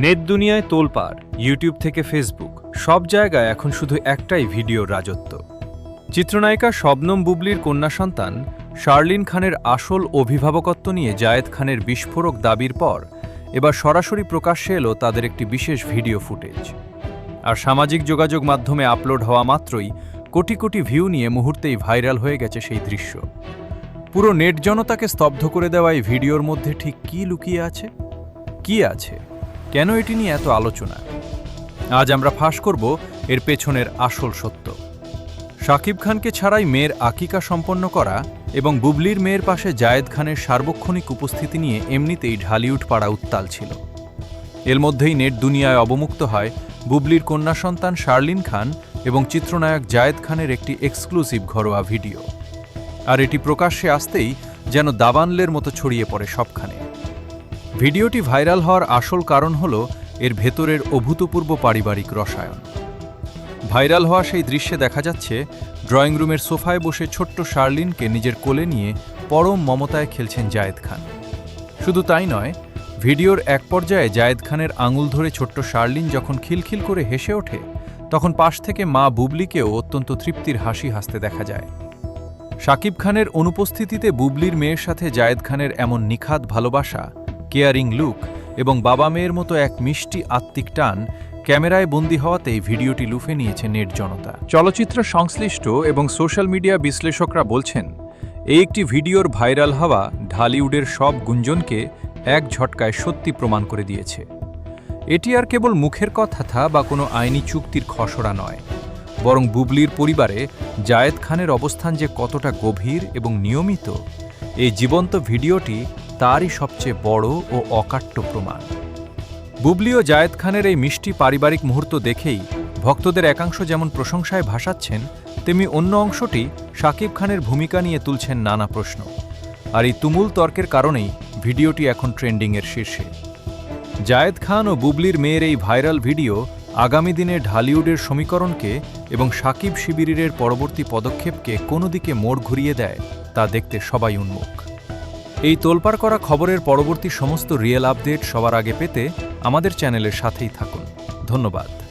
Net দুনিয়ায় তোলপাড়, YouTube থেকে ফেসবুক, সব জায়গায় এখন শুধু একটাই ভিডিওর রাজত্ব। চিত্রনায়িকা শবনম বুবলির কন্যা সন্তান শার্লিন খানের আসল অভিভাবকত্ব নিয়ে জায়েদ খানের বিস্ফোরক দাবির পর এবার সরাসরি প্রকাশ্যে এলো তাদের একটি বিশেষ ভিডিও ফুটেজ। আর সামাজিক যোগাযোগ মাধ্যমে আপলোড হওয়া মাত্রই কোটি কোটি ভিউ নিয়ে মুহূর্তেই ভাইরাল হয়ে গেছে সেই দৃশ্য। পুরো নেট জনতাকে স্তব্ধ করে দেওয়া এই ভিডিওর মধ্যে ঠিক কী লুকিয়ে আছে, কি আছে, কেন এটি নিয়ে এত আলোচনা? আজ আমরা ফাঁস করব এর পেছনের আসল সত্য। শাকিব খানকে ছাড়াই মেয়ের আকিকা সম্পন্ন করা এবং বুবলির মেয়ের পাশে জায়েদ খানের সার্বক্ষণিক উপস্থিতি নিয়ে এমনিতেই ঢালিউড পাড়া উত্তাল ছিল। এর মধ্যেই নেট দুনিয়ায় অবমুক্ত হয় বুবলির কন্যা সন্তান শার্লিন খান এবং চিত্রনায়ক জায়েদ খানের একটি এক্সক্লুসিভ ঘরোয়া ভিডিও। আর এটি প্রকাশ্যে আসতেই যেন দাবানলের মতো ছড়িয়ে পড়ে সবখানে। ভিডিওটি ভাইরাল হওয়ার আসল কারণ হল এর ভেতরের অভূতপূর্ব পারিবারিক রসায়ন। ভাইরাল হওয়া সেই দৃশ্যে দেখা যাচ্ছে ড্রয়িং রুমের সোফায় বসে ছোট্ট শার্লিনকে নিজের কোলে নিয়ে পরম মমতায় খেলছেন জায়েদ খান। শুধু তাই নয়, ভিডিওর এক পর্যায়ে জায়েদ খানের আঙুল ধরে ছোট্ট শার্লিন যখন খিলখিল করে হেসে ওঠে, তখন পাশ থেকে মা বুবলিকেও অত্যন্ত তৃপ্তির হাসি হাসতে দেখা যায়। শাকিব খানের অনুপস্থিতিতে বুবলির মেয়ের সাথে জায়েদ খানের এমন নিখাত ভালোবাসা, কেয়ারিং লুক এবং বাবা মেয়ের মতো এক মিষ্টি আত্মিক টান ক্যামেরায় বন্দী হওয়াতেই ভিডিওটি লুফে নিয়েছে নেট জনতা। চলচ্চিত্র সংশ্লিষ্ট এবং সোশ্যাল মিডিয়া বিশ্লেষকরা বলছেন, এই একটি ভিডিওর ভাইরাল হওয়া ঢালিউডের সব গুঞ্জনকে এক ঝটকায় সত্যি প্রমাণ করে দিয়েছে। এটি আর কেবল মুখের কথা বা কোনো আইনি চুক্তির খসড়া নয়, বরং বুবলির পরিবারে জায়েদ খানের অবস্থান যে কতটা গভীর এবং নিয়মিত, এই জীবন্ত ভিডিওটি তারই সবচেয়ে বড় ও অকাট্য প্রমাণ। বুবলি ও জায়েদ খানের এই মিষ্টি পারিবারিক মুহূর্ত দেখেই ভক্তদের একাংশ যেমন প্রশংসায় ভাসাচ্ছেন, তেমনি অন্য অংশটি শাকিব খানের ভূমিকা নিয়ে তুলছেন নানা প্রশ্ন। আর এই তুমুল তর্কের কারণেই ভিডিওটি এখন ট্রেন্ডিংয়ের শীর্ষে। জায়েদ খান ও বুবলির মেয়ের এই ভাইরাল ভিডিও আগামী দিনে ঢালিউডের সমীকরণকে এবং শাকিব শিবিরের পরবর্তী পদক্ষেপকে কোনো দিকে মোড় ঘুরিয়ে দেয় তা দেখতে সবাই উন্মুখ। এই তোলপাড় করা খবরের পরবর্তী সমস্ত রিয়েল আপডেট সবার আগে পেতে আমাদের চ্যানেলের সাথেই থাকুন। ধন্যবাদ।